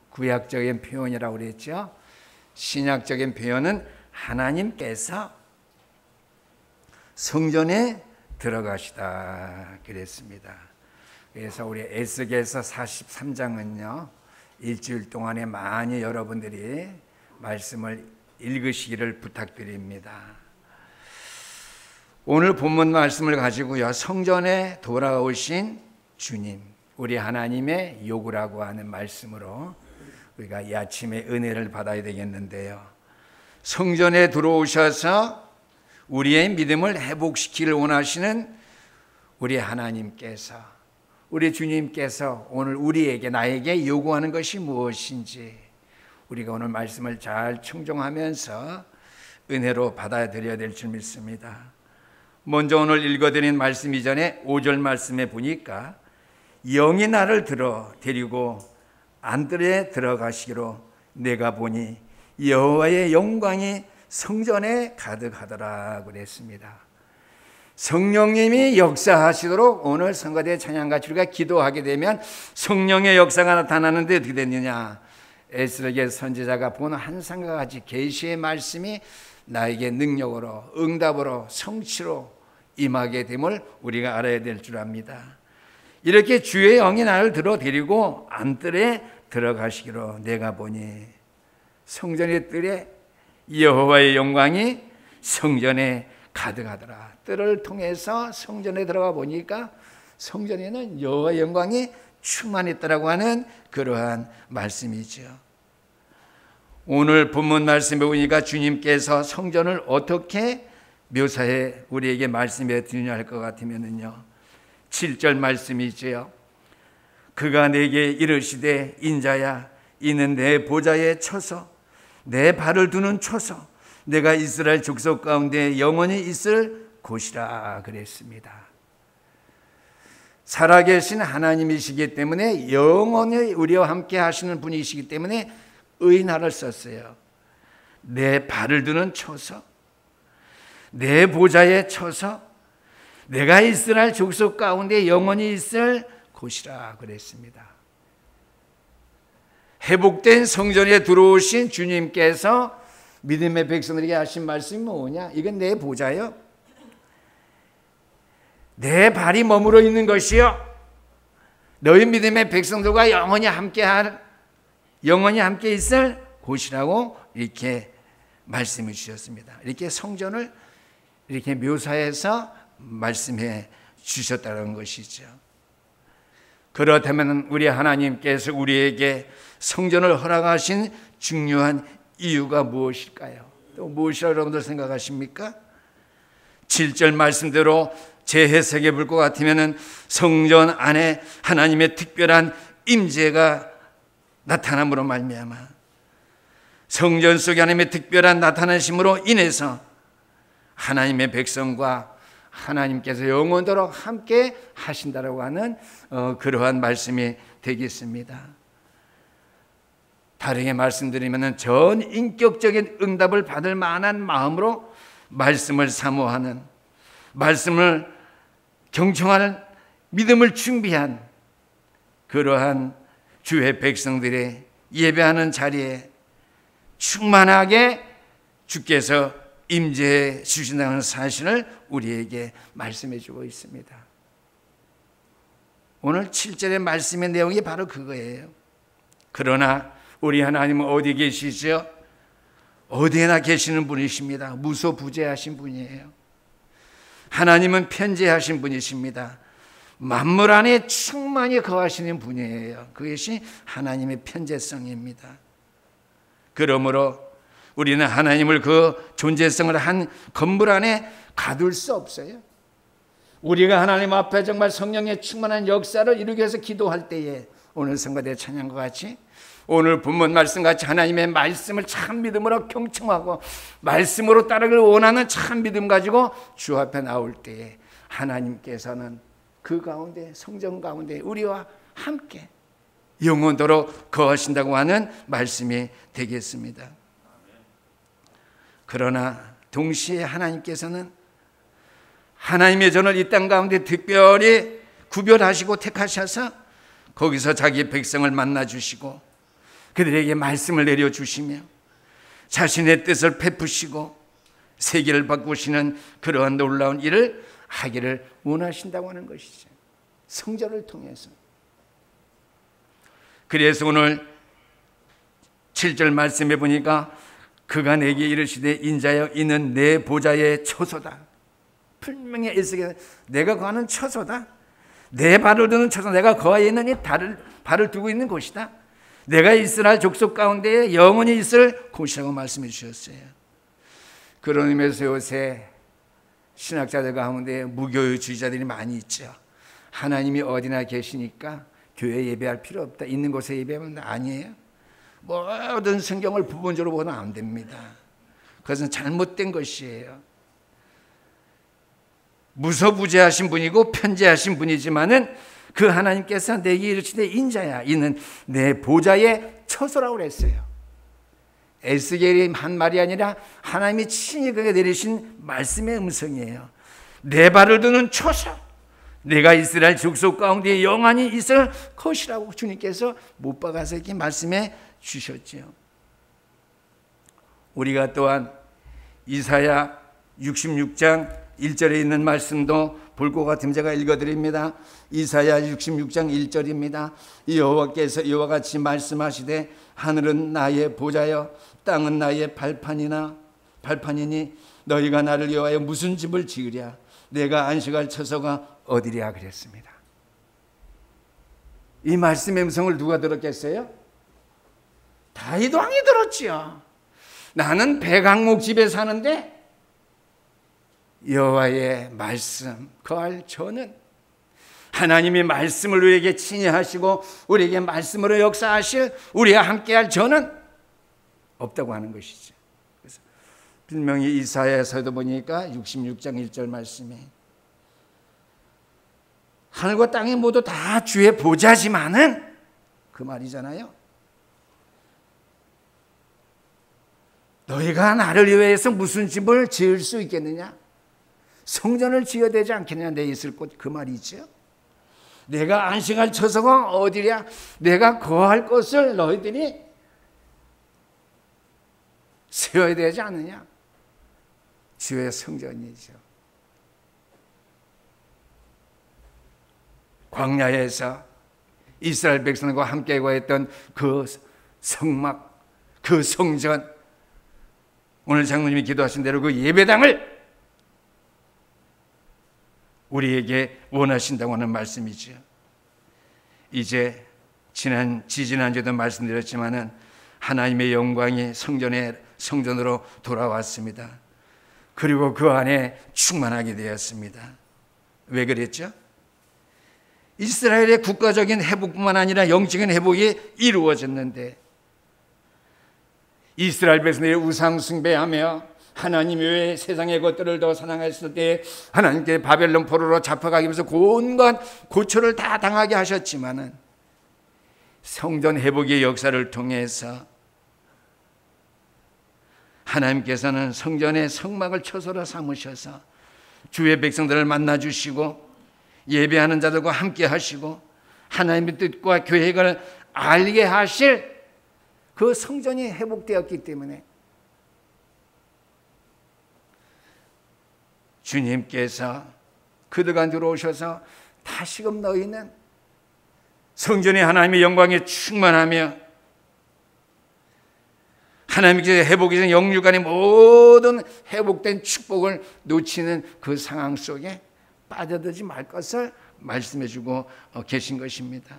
구약적인 표현이라고 그랬죠. 신약적인 표현은 하나님께서 성전에 들어가시다 그랬습니다. 그래서 우리 에스겔서 43장은요 일주일 동안에 많이 여러분들이 말씀을 읽으시기를 부탁드립니다. 오늘 본문 말씀을 가지고요 성전에 돌아오신 주님, 우리 하나님의 요구라고 하는 말씀으로 우리가 이 아침에 은혜를 받아야 되겠는데요, 성전에 들어오셔서 우리의 믿음을 회복시키기를 원하시는 우리 하나님께서, 우리 주님께서 오늘 우리에게, 나에게 요구하는 것이 무엇인지 우리가 오늘 말씀을 잘 청종하면서 은혜로 받아들여야 될 줄 믿습니다. 먼저 오늘 읽어드린 말씀 이전에 5절 말씀에 보니까 영이 나를 데리고 안뜰에 들어가시기로 내가 보니 여호와의 영광이 성전에 가득하더라 그랬습니다. 성령님이 역사하시도록 오늘 성가대 찬양같이 우리가 기도하게 되면 성령의 역사가 나타나는데 어떻게 됐느냐, 에스겔 선지자가 본 환상과 같이 계시의 말씀이 나에게 능력으로, 응답으로, 성취로 임하게 됨을 우리가 알아야 될 줄 압니다. 이렇게 주의 영이 나를 데리고 안뜰에 들어가시기로 내가 보니, 성전의 뜰에 여호와의 영광이 성전에 가득하더라. 뜰을 통해서 성전에 들어가 보니까 성전에는 여호와의 영광이 충만했다라고 하는 그러한 말씀이죠. 오늘 본문 말씀에 보니까 주님께서 성전을 어떻게 묘사해 우리에게 말씀해 드리냐 할 것 같으면요 7절 말씀이지요. 그가 내게 이르시되 인자야 이는 내 보좌에 쳐서 내 발을 두는 초소, 내가 이스라엘 족속 가운데 영원히 있을 곳이라 그랬습니다. 살아계신 하나님이시기 때문에, 영원히 우리와 함께 하시는 분이시기 때문에 의인화를 썼어요. 내 발을 두는 초소, 내 보좌에 쳐서 내가 이스라엘 족속 가운데 영원히 있을 곳이라 그랬습니다. 회복된 성전에 들어오신 주님께서 믿음의 백성들에게 하신 말씀이 뭐냐? 이건 내 보좌요, 내 발이 머물러 있는 것이요, 너희 믿음의 백성들과 영원히 함께 있을 곳이라고 이렇게 말씀을 주셨습니다. 이렇게 성전을 이렇게 묘사해서 말씀해 주셨다는 것이죠. 그렇다면 우리 하나님께서 우리에게 성전을 허락하신 중요한 이유가 무엇일까요? 또 무엇이라고 여러분들 생각하십니까? 7절 말씀대로 제 해석해 볼 것 같으면 성전 안에 하나님의 특별한 임재가 나타남으로 말미암아, 성전 속에 하나님의 특별한 나타나심으로 인해서 하나님의 백성과 하나님께서 영원토록 함께 하신다라고 하는 그러한 말씀이 되겠습니다. 다르게 말씀드리면 전 인격적인 응답을 받을 만한 마음으로 말씀을 사모하는, 말씀을 경청하는 믿음을 준비한 그러한 주의 백성들의 예배하는 자리에 충만하게 주께서 임재해 주신다는 사실을 우리에게 말씀해 주고 있습니다. 오늘 7절의 말씀의 내용이 바로 그거예요. 그러나 우리 하나님은 어디 계시죠? 어디에나 계시는 분이십니다. 무소부재하신 분이에요. 하나님은 편재하신 분이십니다. 만물 안에 충만히 거하시는 분이에요. 그것이 하나님의 편재성입니다. 그러므로 우리는 하나님을, 그 존재성을 한 건물 안에 가둘 수 없어요. 우리가 하나님 앞에 정말 성령의 충만한 역사를 이루기 위해서 기도할 때에, 오늘 성가대 찬양과 같이, 오늘 본문 말씀같이 하나님의 말씀을 참 믿음으로 경청하고 말씀으로 따르기를 원하는 참 믿음 가지고 주 앞에 나올 때에 하나님께서는 그 가운데, 성전 가운데 우리와 함께 영원토록 거하신다고 하는 말씀이 되겠습니다. 그러나 동시에 하나님께서는 하나님의 전을 이 땅 가운데 특별히 구별하시고 택하셔서 거기서 자기 백성을 만나 주시고 그들에게 말씀을 내려주시며 자신의 뜻을 베푸시고 세계를 바꾸시는 그러한 놀라운 일을 하기를 원하신다고 하는 것이죠. 성전을 통해서. 그래서 오늘 7절 말씀해 보니까 그가 내게 이르시되 인자여 이는 내 보좌의 처소다. 분명히 에스겔 내가 거하는 처소다. 내 발을 두는 처소, 내가 거하에 있는 이 발을 두고 있는 곳이다. 내가 이스라엘 족속 가운데 영원히 있을 곳이라고 말씀해 주셨어요. 그런 의미에서 요새 신학자들 가운데 무교주의자들이 많이 있죠. 하나님이 어디나 계시니까 교회 예배할 필요 없다. 있는 곳에 예배하면 아니에요. 모든 성경을 부분적으로 보면 안 됩니다. 그것은 잘못된 것이에요. 무소부재하신 분이고 편재하신 분이지만은 그 하나님께서 내게 이르시되 인자야 이는 내 보좌의 처소라고 그랬어요. 에스겔이 한 말이 아니라 하나님이 친히 그에게 내리신 말씀의 음성이에요. 내 발을 두는 처소, 내가 이스라엘 족속 가운데 영원히 있을 것이라고 주님께서 못 박아서 이렇게 말씀해 주셨지요. 우리가 또한 이사야 66장 1절에 있는 말씀도 볼 것 같으면 제가 읽어드립니다. 이사야 66장 1절입니다. 여호와께서 이와 같이 말씀하시되 하늘은 나의 보좌여 땅은 나의 발판이니 너희가 나를 위하여 무슨 집을 지으랴 내가 안식할 처소가 어디랴 그랬습니다. 이 말씀의 음성을 누가 들었겠어요? 다윗 왕이 들었지요. 나는 백악목 집에 사는데 여호와의 말씀 거할 저는, 하나님이 말씀을 우리에게 친히 하시고 우리에게 말씀으로 역사하실 우리와 함께할 저는 없다고 하는 것이죠. 그래서 분명히 이사야에서도 보니까 66장 1절 말씀에 하늘과 땅이 모두 다 주의 보좌지만은 그 말이잖아요. 너희가 나를 위해서 무슨 집을 지을 수 있겠느냐? 성전을 지어야 되지 않겠느냐? 내 있을 곳, 그 말이죠. 내가 안식할 처소가 어디랴? 내가 거할 것을 너희들이 세워야 되지 않느냐? 주의 성전이죠. 광야에서 이스라엘 백성과 함께 거했던 그 성막, 그 성전, 오늘 장로님이 기도하신 대로 그 예배당을 우리에게 원하신다고 하는 말씀이죠. 이제 지지난주에도 말씀드렸지만은 하나님의 영광이 성전으로 돌아왔습니다. 그리고 그 안에 충만하게 되었습니다. 왜 그랬죠? 이스라엘의 국가적인 회복뿐만 아니라 영적인 회복이 이루어졌는데 이스라엘 백성들이 우상 숭배하며 하나님 외에 세상의 것들을 더 사랑했을 때 하나님께 바벨론 포로로 잡혀가기 위해서 온갖 고초를 다 당하게 하셨지만은 성전 회복의 역사를 통해서 하나님께서는 성전의 성막을 처소로 삼으셔서 주의 백성들을 만나주시고 예배하는 자들과 함께 하시고 하나님의 뜻과 계획을 알게 하실 그 성전이 회복되었기 때문에 주님께서 그들 가운데 들어오셔서 다시금 너희는 성전의 하나님의 영광에 충만하며 하나님께서 회복이 된 영육간의 모든 회복된 축복을 놓치는 그 상황 속에 빠져들지 말 것을 말씀해 주고 계신 것입니다.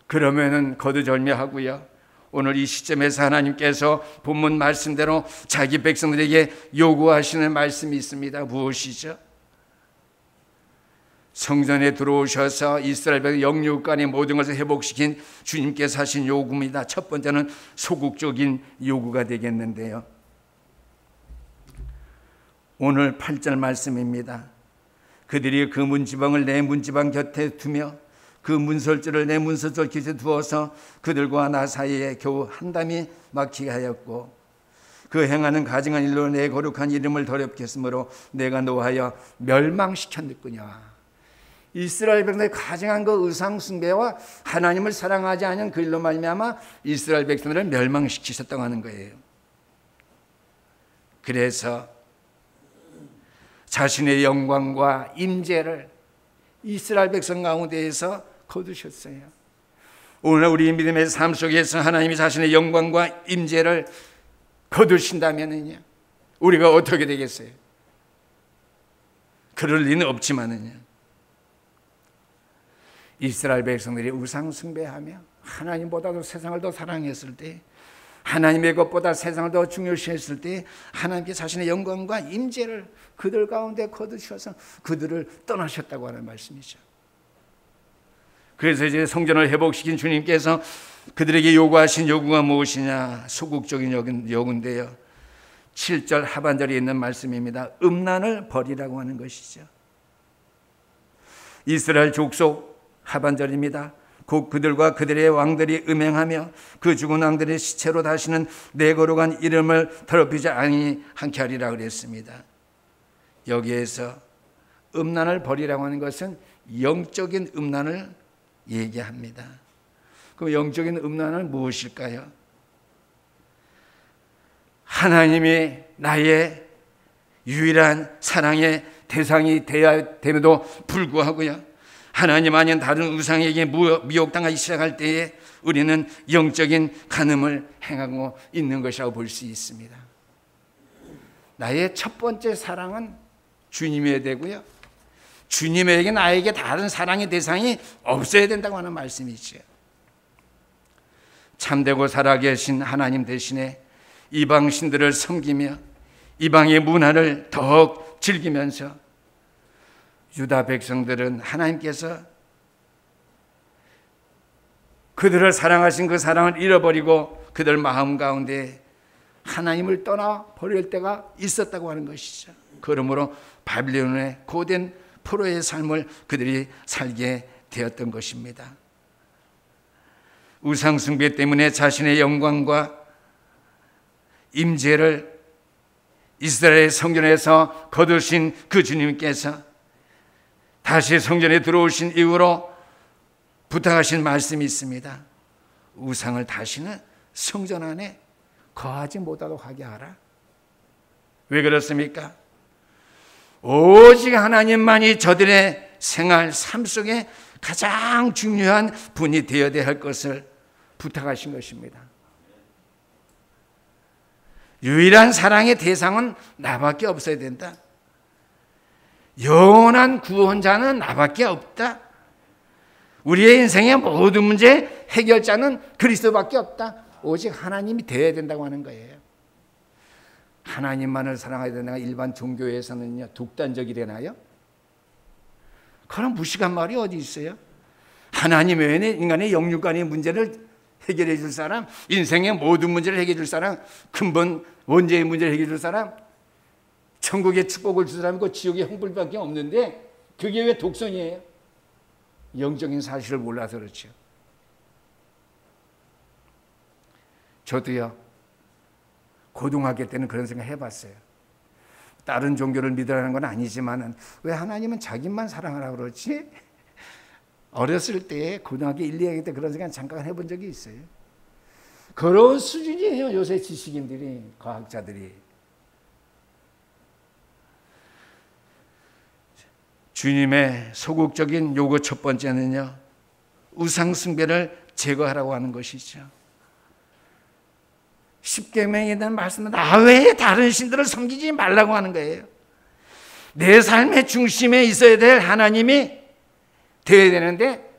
그러면은 거두절미하고요. 오늘 이 시점에서 하나님께서 본문 말씀대로 자기 백성들에게 요구하시는 말씀이 있습니다. 무엇이죠? 성전에 들어오셔서 이스라엘 백성 영육간의 모든 것을 회복시킨 주님께서 하신 요구입니다. 첫 번째는 소극적인 요구가 되겠는데요. 오늘 8절 말씀입니다. 그들이 그 문지방을 내 문지방 곁에 두며 그 문설주를 내 문설주 곁에 두어서 그들과 나 사이에 겨우 한 담이 막히게 하였고 그 행하는 가증한 일로 내 거룩한 이름을 더럽게 했으므로 내가 노하여 멸망시켰느니라. 이스라엘 백성들이 가증한 그 의상 숭배와 하나님을 사랑하지 않은 그 일로 말미암아 이스라엘 백성들을 멸망시키셨다고 하는 거예요. 그래서 자신의 영광과 임재를 이스라엘 백성 가운데에서 거두셨어요. 오늘 우리 믿음의 삶 속에서 하나님이 자신의 영광과 임재를 거두신다면은요, 우리가 어떻게 되겠어요? 그럴 리는 없지만은요, 이스라엘 백성들이 우상 숭배하며 하나님보다도 세상을 더 사랑했을 때, 하나님의 것보다 세상을 더 중요시했을 때 하나님께 자신의 영광과 임재를 그들 가운데 거두셔서 그들을 떠나셨다고 하는 말씀이죠. 그래서 이제 성전을 회복시킨 주님께서 그들에게 요구하신 요구가 무엇이냐? 소극적인 요구인데요, 7절 하반절에 있는 말씀입니다. 음란을 버리라고 하는 것이죠. 이스라엘 족속 하반절입니다. 곧 그들과 그들의 왕들이 음행하며 그 죽은 왕들의 시체로 다시는 내 거룩한 이름을 더럽히지 않게 하리라 그랬습니다. 여기에서 음란을 버리라고 하는 것은 영적인 음란을 얘기합니다. 그럼 영적인 음란은 무엇일까요? 하나님이 나의 유일한 사랑의 대상이 되어야 됨에도 불구하고요, 하나님 아닌 다른 우상에게 미혹당하기 시작할 때에 우리는 영적인 간음을 행하고 있는 것이라고 볼 수 있습니다. 나의 첫 번째 사랑은 주님이어야 되고요, 주님에게 나에게 다른 사랑의 대상이 없어야 된다고 하는 말씀이죠. 참되고 살아계신 하나님 대신에 이방 신들을 섬기며 이방의 문화를 더욱 즐기면서 유다 백성들은 하나님께서 그들을 사랑하신 그 사랑을 잃어버리고 그들 마음 가운데 하나님을 떠나 버릴 때가 있었다고 하는 것이죠. 그러므로 바빌론의 고된 포로의 삶을 그들이 살게 되었던 것입니다. 우상 숭배 때문에 자신의 영광과 임재를 이스라엘 성전에서 거두신 그 주님께서 다시 성전에 들어오신 이후로 부탁하신 말씀이 있습니다. 우상을 다시는 성전 안에 거하지 못하도록 하게 하라. 왜 그렇습니까? 오직 하나님만이 저들의 생활, 삶 속에 가장 중요한 분이 되어야 할 것을 부탁하신 것입니다. 유일한 사랑의 대상은 나밖에 없어야 된다. 영원한 구원자는 나밖에 없다. 우리의 인생의 모든 문제 해결자는 그리스도밖에 없다. 오직 하나님이 되어야 된다고 하는 거예요. 하나님만을 사랑해야 되나? 일반 종교에서는요, 독단적이되나요? 그런 무식한 말이 어디 있어요? 하나님 외에는 인간의 영육간의 문제를 해결해 줄 사람, 인생의 모든 문제를 해결해 줄 사람, 근본 원죄의 문제를 해결해 줄 사람, 천국의 축복을 줄 사람이고 지옥의 형벌밖에 없는데 그게 왜 독선이에요? 영적인 사실을 몰라서 그렇죠. 저도요, 고등학교 때는 그런 생각 해봤어요. 다른 종교를 믿으라는 건 아니지만 왜 하나님은 자기만 사랑하라고 그러지? 어렸을 때 고등학교 1, 2학년 때 그런 생각 잠깐 해본 적이 있어요. 그런 수준이에요, 요새 지식인들이, 과학자들이. 주님의 소극적인 요구 첫 번째는요, 우상 숭배를 제거하라고 하는 것이죠. 십계명에 대한 말씀은 나 외에 다른 신들을 섬기지 말라고 하는 거예요. 내 삶의 중심에 있어야 될 하나님이 되어야 되는데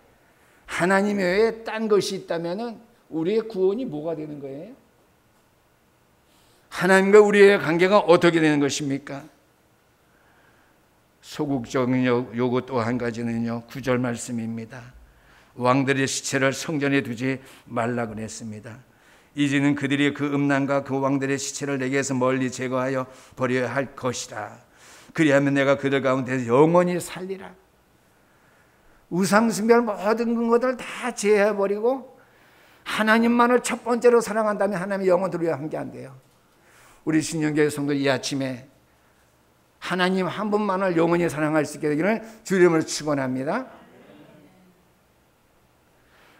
하나님 외에 딴 것이 있다면 우리의 구원이 뭐가 되는 거예요? 하나님과 우리의 관계가 어떻게 되는 것입니까? 소극적인 요구 또 한 가지는요, 9절 말씀입니다. 왕들의 시체를 성전에 두지 말라 그랬습니다. 이제는 그들이 그 음란과 그 왕들의 시체를 내게서 멀리 제거하여 버려야 할 것이다. 그리하면 내가 그들 가운데서 영원히 살리라. 우상숭배를 모든 것들을 다 제해버리고 하나님만을 첫 번째로 사랑한다면 하나님의 영원토록 함께 한대요. 우리 신령교회 성도 이 아침에 하나님 한 분만을 영원히 사랑할 수 있게 되기를 주 이름으로 축원합니다.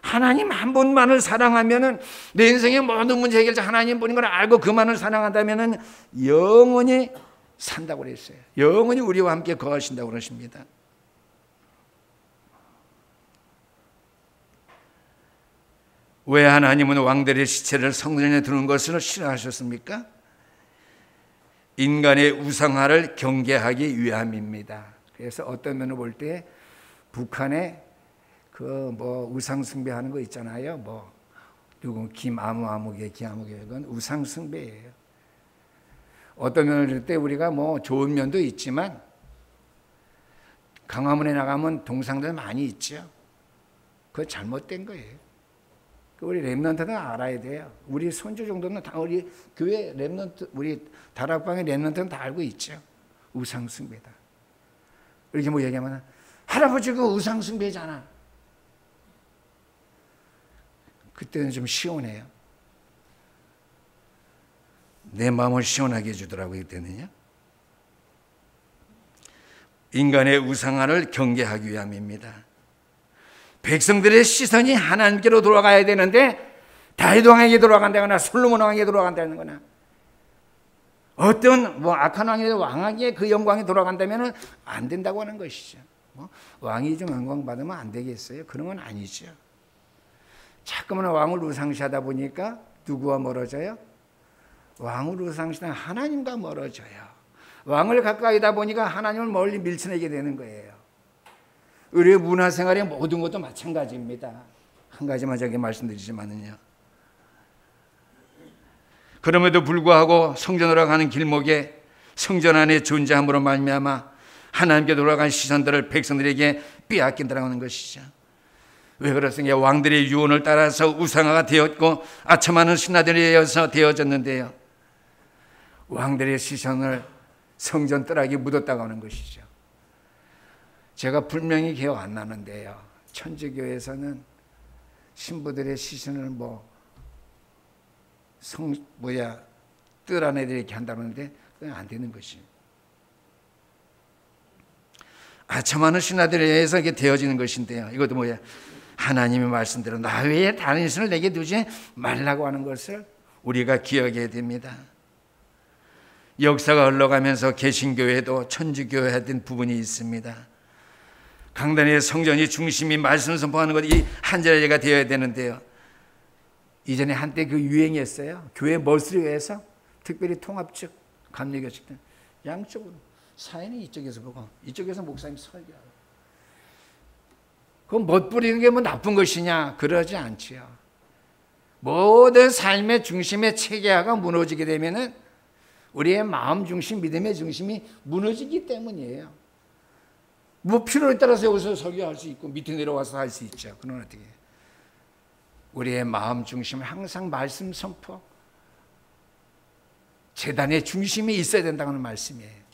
하나님 한 분만을 사랑하면은 내 인생의 모든 문제 해결자 하나님 분인 걸 알고 그만을 사랑한다면은 영원히 산다고 그랬어요. 영원히 우리와 함께 거하신다고 그러십니다. 왜 하나님은 왕들의 시체를 성전에 두는 것을 싫어하셨습니까? 인간의 우상화를 경계하기 위함입니다. 그래서 어떤 면을 볼 때 북한에 그 우상 숭배하는 거 있잖아요. 누구 김아무아무개 그건 우상 숭배예요. 어떤 면을 볼 때 우리가 좋은 면도 있지만 강화문에 나가면 동상들 많이 있죠. 그거 잘못된 거예요. 우리 렘넌트는 알아야 돼요. 우리 손주 정도는 다 우리 교회 렘넌트, 우리 다락방의 렘넌트는 다 알고 있죠. 우상 숭배다. 이렇게 얘기하면 할아버지 그 우상 숭배잖아. 그때는 좀 시원해요. 내 마음을 시원하게 해주더라고요. 그때는요. 인간의 우상화를 경계하기 위함입니다. 백성들의 시선이 하나님께로 돌아가야 되는데 다윗 왕에게 돌아간다거나 솔로몬 왕에게 돌아간다는 거나 어떤 악한 왕에게 그 영광이 돌아간다면 안 된다고 하는 것이죠. 왕이 좀 영광 받으면 안 되겠어요? 그런 건 아니죠. 자꾸만 왕을 우상시하다 보니까 누구와 멀어져요? 왕을 우상시하는 하나님과 멀어져요. 왕을 가까이다 보니까 하나님을 멀리 밀쳐내게 되는 거예요. 우리의 문화생활의 모든 것도 마찬가지입니다. 한 가지만 저기 말씀드리지만은요. 그럼에도 불구하고 성전으로 가는 길목에 성전 안에 존재함으로 말미암아 하나님께 돌아간 시선들을 백성들에게 빼앗긴다라고 하는 것이죠. 왜 그렇습니까? 왕들의 유언을 따라서 우상화가 되었고 아첨하는 신하들에 의해서 되어졌는데요. 왕들의 시선을 성전 뜰하게 묻었다고 하는 것이죠. 제가 분명히 기억 안 나는데요. 천주교에서는 신부들의 시선을 뜰 안에 이렇게 한다는데 그건 안 되는 것이에요. 아첨하는 신하들에 의해서 이게 되어지는 것인데요. 이것도 하나님의 말씀대로 나 외에 다른 신을 내게 두지 말라고 하는 것을 우리가 기억해야 됩니다. 역사가 흘러가면서 개신교회도 천주교회된 부분이 있습니다. 강단의 성전이 중심이 말씀을 선포하는 것, 이 한 자리가 되어야 되는데요. 이전에 한때 그 유행이었어요. 교회 머스리에서 특별히 통합측, 감리교측 양쪽으로 사인이 이쪽에서 보고 이쪽에서 목사님 설교하고. 그건 멋부리는 게 나쁜 것이냐? 그러지 않지요. 모든 삶의 중심의 체계화가 무너지게 되면은 우리의 마음 중심, 믿음의 중심이 무너지기 때문이에요. 필요에 따라서 여기서 설교할 수 있고 밑에 내려와서 할 수 있죠. 그건 어떻게 해요? 우리의 마음 중심은 항상 말씀 선포, 재단의 중심이 있어야 된다는 말씀이에요.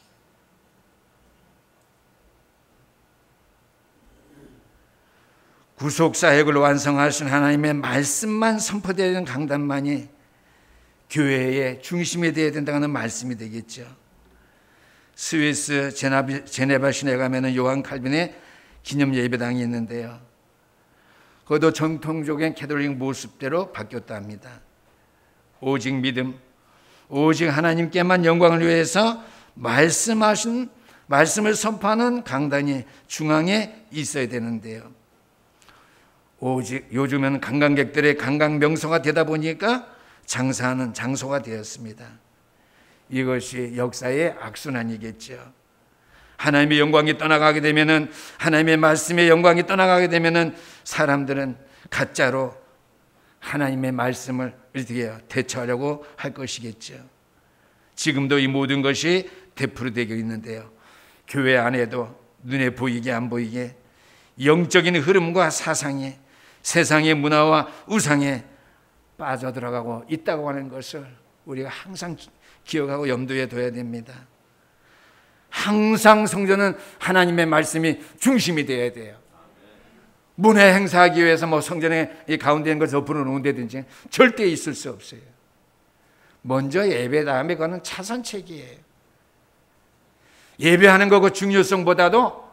구속사역을 완성하신 하나님의 말씀만 선포되어야 되는 강단만이 교회의 중심이 되어야 된다는 말씀이 되겠죠. 스위스 제네바 시내 가면은 요한 칼빈의 기념 예배당이 있는데요. 그것도 정통적인 캐톨릭 모습대로 바뀌었다 합니다. 오직 믿음, 오직 하나님께만 영광을 위해서 말씀을 선포하는 강단이 중앙에 있어야 되는데요. 오직 요즘은 관광객들의 관광 명소가 되다 보니까 장사하는 장소가 되었습니다. 이것이 역사의 악순환이겠죠. 하나님의 영광이 떠나가게 되면은, 하나님의 말씀의 영광이 떠나가게 되면은 사람들은 가짜로 하나님의 말씀을 어떻게 대처하려고 할 것이겠죠. 지금도 이 모든 것이 되풀이되고 있는데요. 교회 안에도 눈에 보이게 안 보이게 영적인 흐름과 사상이 세상의 문화와 우상에 빠져들어가고 있다고 하는 것을 우리가 항상 기억하고 염두에 둬야 됩니다. 항상 성전은 하나님의 말씀이 중심이 되어야 돼요. 문화 행사하기 위해서 성전에 이 가운데 있는 걸 덮어 놓은다든지 절대 있을 수 없어요. 먼저 예배, 다음에 그거는 차선책이에요. 예배하는 거 그 중요성보다도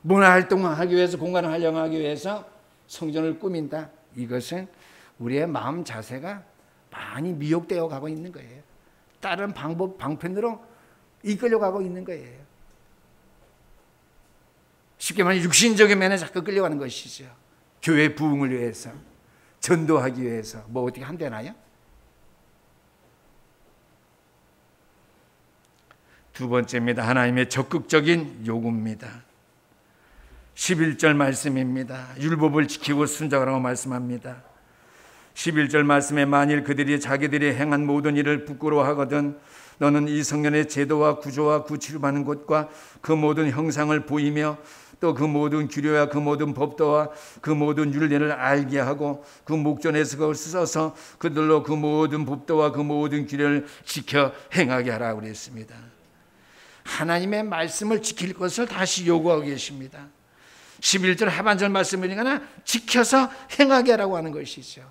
문화활동을 하기 위해서, 공간을 활용하기 위해서 성전을 꾸민다. 이것은 우리의 마음 자세가 많이 미혹되어 가고 있는 거예요. 다른 방편으로 이끌려가고 있는 거예요. 쉽게 말해 육신적인 면에 자꾸 끌려가는 것이죠. 교회 부흥을 위해서, 전도하기 위해서 뭐 어떻게 한대나요? 두 번째입니다. 하나님의 적극적인 요구입니다. 11절 말씀입니다. 율법을 지키고 순종하라고 말씀합니다. 11절 말씀에 만일 그들이 자기들이 행한 모든 일을 부끄러워하거든 너는 이 성전의 제도와 구조와 구치를 받는 곳과 그 모든 형상을 보이며 또 그 모든 규례와 그 모든 법도와 그 모든 율례를 알게 하고 그 목전에서 그걸 써서 그들로 그 모든 법도와 그 모든 규례를 지켜 행하게 하라고 그랬습니다. 하나님의 말씀을 지킬 것을 다시 요구하고 계십니다. 11절 하반절 말씀이니까 지켜서 행하게 하라고 하는 것이죠.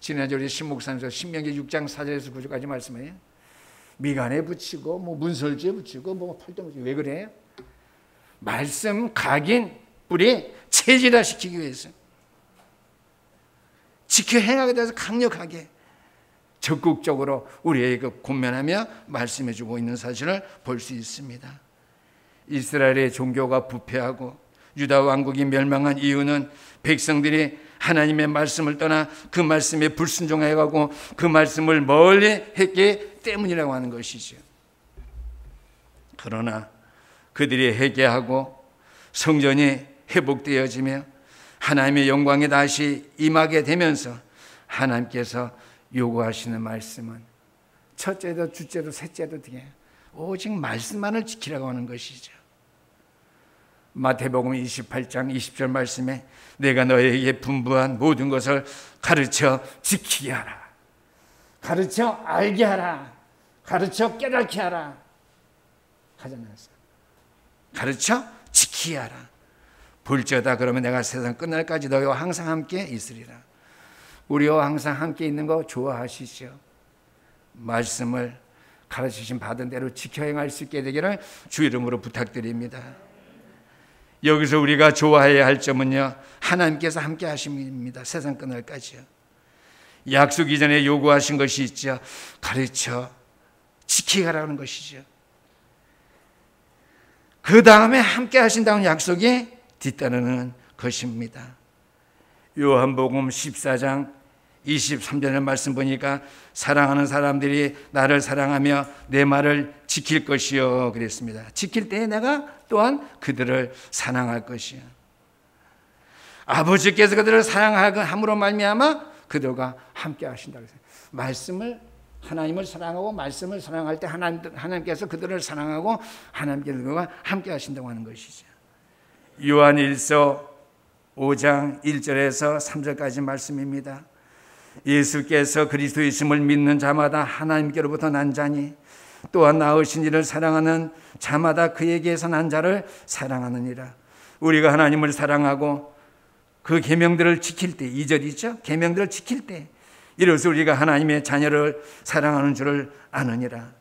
지난주 우리 신목사님께서 신명기 6장 4절에서 9절까지 말씀해요. 미간에 붙이고 뭐 문설주에 붙이고 뭐 팔뚝 붙이고 왜 그래요? 말씀 각인 뿌리 체질화시키기 위해서 지켜 행하게 돼서 강력하게 적극적으로 우리에게 권면하며 말씀해주고 있는 사실을 볼 수 있습니다. 이스라엘의 종교가 부패하고 유다 왕국이 멸망한 이유는 백성들이 하나님의 말씀을 떠나 그 말씀에 불순종해가고 그 말씀을 멀리 했기 때문이라고 하는 것이죠. 그러나 그들이 회개하고 성전이 회복되어지며 하나님의 영광이 다시 임하게 되면서 하나님께서 요구하시는 말씀은 첫째도 둘째도 셋째도 되게 오직 말씀만을 지키라고 하는 것이죠. 마태복음 28장 20절 말씀에 내가 너에게 분부한 모든 것을 가르쳐 지키게 하라. 가르쳐 알게 하라. 가르쳐 깨닫게 하라. 하잖아요. 가르쳐 지키게 하라. 볼지어다 그러면 내가 세상 끝날까지 너희와 항상 함께 있으리라. 우리와 항상 함께 있는 거 좋아하시죠? 말씀을 가르치신 받은 대로 지켜 행할 수 있게 되기를 주 이름으로 부탁드립니다. 여기서 우리가 좋아해야 할 점은요, 하나님께서 함께 하심입니다. 세상 끝날까지요. 약속 이전에 요구하신 것이 있죠. 가르쳐 지키게 하라는 것이죠. 그 다음에 함께 하신다는 약속이 뒤따르는 것입니다. 요한복음 14장 23절의 말씀 보니까 사랑하는 사람들이 나를 사랑하며 내 말을 지킬 것이요 그랬습니다. 지킬 때에 내가 또한 그들을 사랑할 것이요. 아버지께서 그들을 사랑함으로 말미암아 그들과 함께 하신다고 했어요. 말씀을 하나님을 사랑하고 말씀을 사랑할 때 하나님께서 그들을 사랑하고 하나님께서 그들과 함께 하신다고 하는 것이죠. 요한 1서 5장 1절에서 3절까지 말씀입니다. 예수께서 그리스도이심을 믿는 자마다 하나님께로부터 난 자니 또한 낳으신 이를 사랑하는 자마다 그에게서 난 자를 사랑하느니라. 우리가 하나님을 사랑하고 그 계명들을 지킬 때, 2절이죠. 계명들을 지킬 때 이로써 우리가 하나님의 자녀를 사랑하는 줄을 아느니라.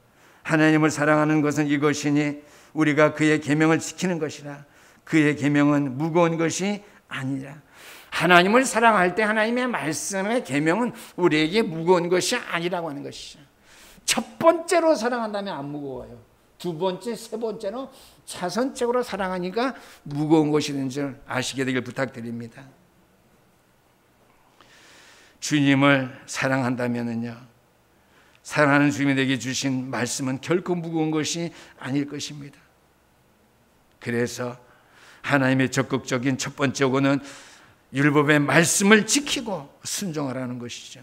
하나님을 사랑하는 것은 이것이니 우리가 그의 계명을 지키는 것이라. 그의 계명은 무거운 것이 아니라. 하나님을 사랑할 때 하나님의 말씀의 계명은 우리에게 무거운 것이 아니라고 하는 것이죠. 첫 번째로 사랑한다면 안 무거워요. 두 번째, 세 번째로 차선책으로 사랑하니까 무거운 것이 있는 줄 아시게 되길 부탁드립니다. 주님을 사랑한다면요, 사랑하는 주님에게 주신 말씀은 결코 무거운 것이 아닐 것입니다. 그래서 하나님의 적극적인 첫 번째 요구는 율법의 말씀을 지키고 순종하라는 것이죠.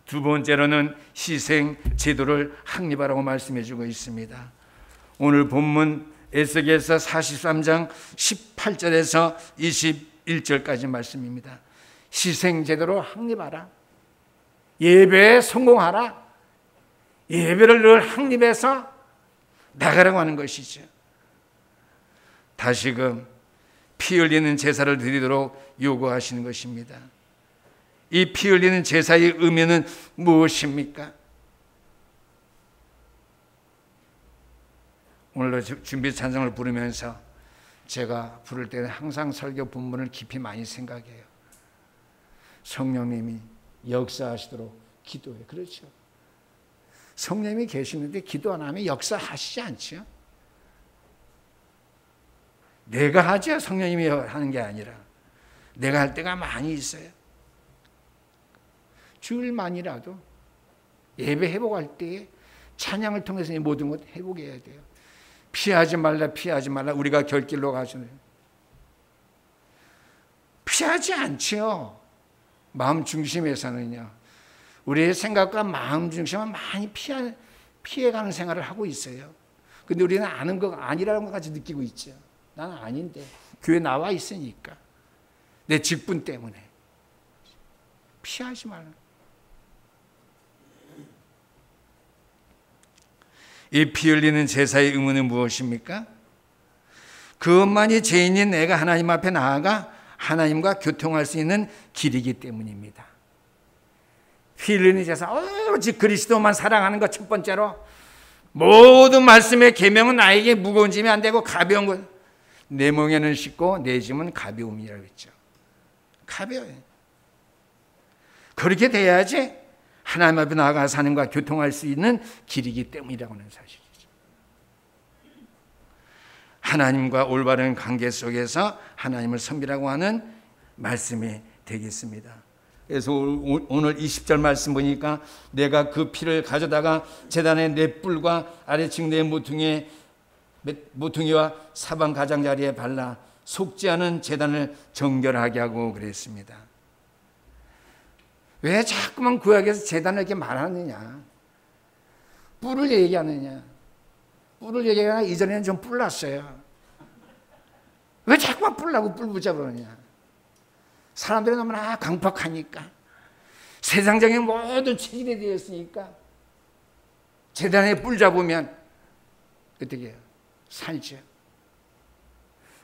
두 번째로는 희생 제도를 확립하라고 말씀해 주고 있습니다. 오늘 본문 에스겔서 43장 18절에서 21절까지 말씀입니다. 희생 제도를 확립하라. 예배에 성공하라. 예배를 늘 확립해서 나가라고 하는 것이죠. 다시금 피 흘리는 제사를 드리도록 요구하시는 것입니다. 이 피 흘리는 제사의 의미는 무엇입니까? 오늘도 준비 찬송을 부르면서 제가 부를 때는 항상 설교 본문을 깊이 많이 생각해요. 성령님이 역사하시도록 기도해. 그렇죠. 성령님이 계시는데 기도 안 하면 역사하시지 않죠. 내가 하죠. 성령님이 하는 게 아니라 내가 할 때가 많이 있어요. 주일만이라도 예배 회복할 때에 찬양을 통해서 이 모든 것 회복해야 돼요. 피하지 말라, 피하지 말라. 우리가 결길로 가시는 피하지 않죠. 마음 중심에서는요. 우리의 생각과 마음 중심은 많이 피해가는 생활을 하고 있어요. 근데 우리는 아는 거 아니라는 것까지 느끼고 있죠. 나는 아닌데 교회 나와 있으니까 내 직분 때문에 피하지 말라. 이 피 흘리는 제사의 의무는 무엇입니까? 그것만이 죄인인 내가 하나님 앞에 나아가 하나님과 교통할 수 있는 길이기 때문입니다. 피 흘리는 제사, 오직 그리스도만 사랑하는 것 첫 번째로. 모든 말씀의 계명은 나에게 무거운 짐이 안 되고 가벼운 것. 내 멍에는 쉽고 내 짐은 가벼움이라고 했죠. 가벼워요. 그렇게 돼야지 하나님 앞에 나아가서 하나님과 교통할 수 있는 길이기 때문이라고 하는 사실이죠. 하나님과 올바른 관계 속에서 하나님을 섬기라고 하는 말씀이 되겠습니다. 그래서 오늘 20절 말씀 보니까 내가 그 피를 가져다가 제단의 네 뿔과 아래층 네 모퉁이와 사방 가장자리에 발라 속지 않은 제단을 정결하게 하고 그랬습니다. 왜 자꾸만 구약에서 제단을 이렇게 말하느냐? 뿔을 얘기하느냐? 뿔을 얘기하나 이전에는 좀 뿔났어요. 왜 자꾸만 뿔나고 뿔 붙잡으느냐? 사람들이 너무나 강팍하니까 세상적인 모든 체질이 되었으니까 제단에 뿔 잡으면 어떻게 해요? 살죠.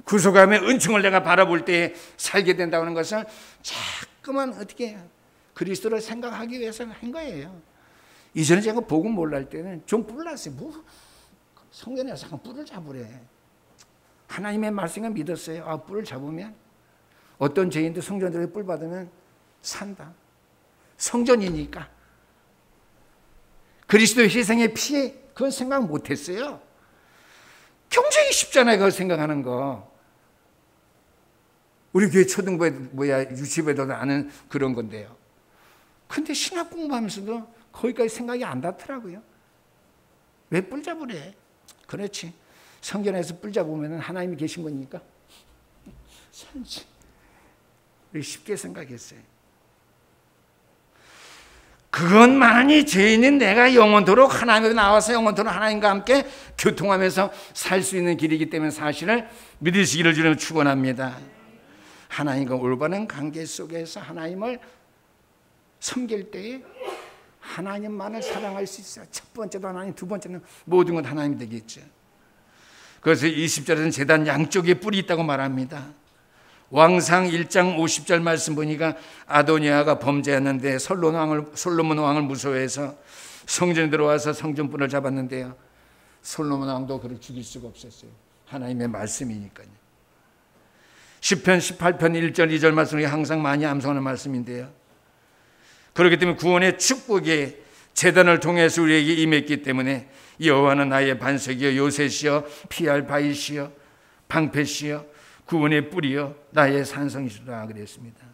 구속함의 은총을 내가 바라볼 때 살게 된다는 것을 자꾸만 어떻게 해요? 그리스도를 생각하기 위해서 한 거예요. 이전에 제가 복음 몰랄 때는 좀 뿔났어요. 성전에서 잠깐 뿔을 잡으래. 하나님의 말씀을 믿었어요. 아, 뿔을 잡으면 어떤 죄인도 성전들에 뿔 받으면 산다. 성전이니까. 그리스도의 희생의 피해 그건 생각 못했어요. 굉장히 쉽잖아요. 그걸 생각하는 거. 우리 교회 초등부에 유치부에도 아는 그런 건데요. 근데 신학 공부하면서도 거기까지 생각이 안 닿더라고요. 왜 뿔 잡으래? 그렇지. 성전에서 뿔 잡으면 하나님이 계신 거니까. 산지. 쉽게 생각했어요. 그것만이 죄인인 내가 영원토록 하나님에 나와서 영원토록 하나님과 함께 교통하면서 살 수 있는 길이기 때문에 사실을 믿으시기를 주님 축원합니다. 하나님과 올바른 관계 속에서 하나님을 섬길 때에 하나님만을 사랑할 수 있어요. 첫 번째도 하나님, 두 번째는 모든 건 하나님이 되겠죠. 그래서 20절에는 제단 양쪽에 뿔이 있다고 말합니다. 왕상 1장 50절 말씀 보니까 아도니아가 범죄했는데 솔로몬 왕을 무서워해서 성전에 들어와서 성전꾼을 잡았는데요. 솔로몬 왕도 그를 죽일 수가 없었어요. 하나님의 말씀이니까요. 시편 18편 1절 2절 말씀이 항상 많이 암송하는 말씀인데요. 그렇기 때문에 구원의 축복이 제단을 통해서 우리에게 임했기 때문에 여호와는 나의 반석이요 요새시여 피할 바위시여 방패시여 구원의 뿔이요 나의 산성이시라 그랬습니다.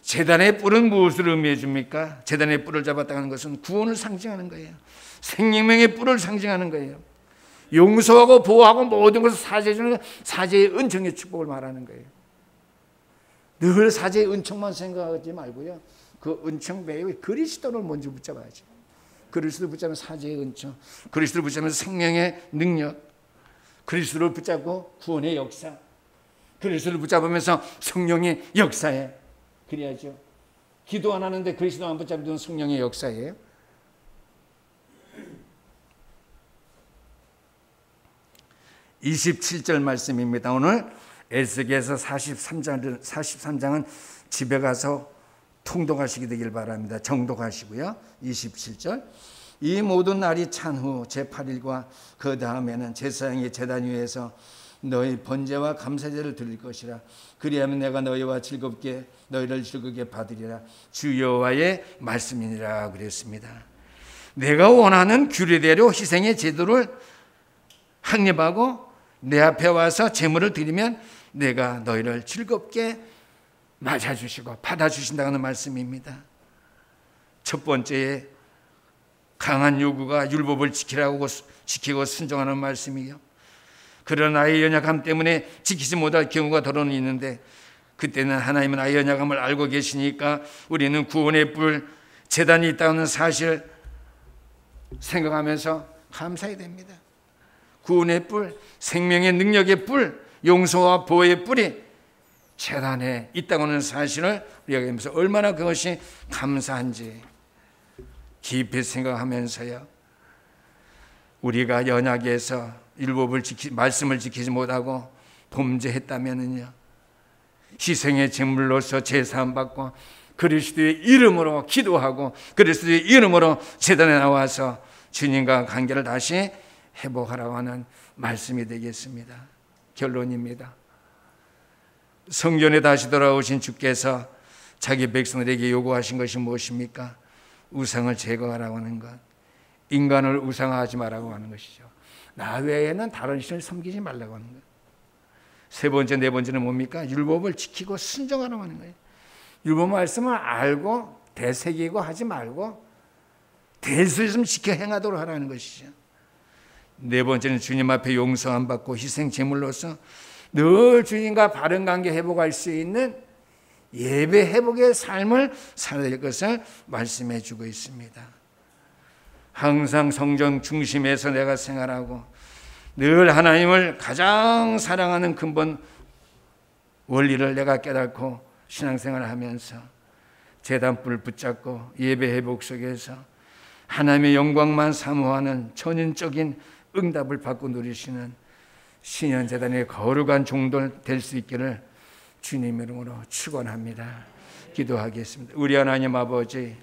제단의 뿔은 무엇을 의미해 줍니까? 제단의 뿔을 잡았다는 것은 구원을 상징하는 거예요. 생명의 뿔을 상징하는 거예요. 용서하고 보호하고 모든 것을 사죄해 주는 사죄의 은총의 축복을 말하는 거예요. 늘 사죄의 은총만 생각하지 말고요. 그 은총 외에 그리스도를 먼저 붙잡아야지. 그리스도를 붙잡으면 사죄의 은총, 그리스도를 붙잡으면 생명의 능력, 그리스도를 붙잡고 구원의 역사, 그리스도를 붙잡으면서 성령의 역사에 그래야죠. 기도 안 하는데 그리스도 안 붙잡으면 성령의 역사예요. (27절) 말씀입니다. 오늘 에스겔서 43장은 집에 가서 통독하시게 되길 바랍니다. 정독하시고요. 27절 이 모든 날이 찬 후 제8일과 그 다음에는 제사장이 제단 위에서 너희 번제와 감사제를 드릴 것이라. 그리하면 내가 너희를 즐겁게 받으리라. 주 여호와의 말씀이니라 그랬습니다. 내가 원하는 규례대로 희생의 제도를 확립하고 내 앞에 와서 제물을 드리면 내가 너희를 즐겁게 맞아주시고 받아주신다는 말씀입니다. 첫 번째에 강한 요구가 율법을 지키고 순종하는 말씀이요. 그런 아이의 연약함 때문에 지키지 못할 경우가 더러는 있는데, 그때는 하나님은 아이의 연약함을 알고 계시니까 우리는 구원의 뿔, 제단이 있다는 사실을 생각하면서 감사해야 됩니다. 구원의 뿔, 생명의 능력의 뿔, 용서와 보호의 뿔이 제단에 있다고 하는 사실을 우리가 알면서 얼마나 그것이 감사한지 깊이 생각하면서요, 우리가 연약해서 말씀을 지키지 못하고 범죄했다면은요, 희생의 제물로서 제사함 받고 그리스도의 이름으로 기도하고 그리스도의 이름으로 제단에 나와서 주님과 관계를 다시 회복하라고 하는 말씀이 되겠습니다. 결론입니다. 성전에 다시 돌아오신 주께서 자기 백성들에게 요구하신 것이 무엇입니까? 우상을 제거하라고 하는 것, 인간을 우상화하지 말라고 하는 것이죠. 나 외에는 다른 신을 섬기지 말라고 하는 거예요. 세 번째, 네 번째는 뭡니까? 율법을 지키고 순종하라고 하는 거예요. 율법 말씀을 알고 되새기고 하지 말고 될 수 있으면 지켜 행하도록 하라는 것이죠. 네 번째는 주님 앞에 용서함 받고 희생 제물로서 늘 주님과 바른 관계 회복할 수 있는 예배 회복의 삶을 살아야 될 것을 말씀해 주고 있습니다. 항상 성전 중심에서 내가 생활하고 늘 하나님을 가장 사랑하는 근본 원리를 내가 깨닫고 신앙생활을 하면서 제단불을 붙잡고 예배 회복 속에서 하나님의 영광만 사모하는 천인적인 응답을 받고 누리시는 신현재단의 거룩한 종들 될 수 있기를 주님 이름으로 축원합니다. 기도하겠습니다. 우리 하나님 아버지,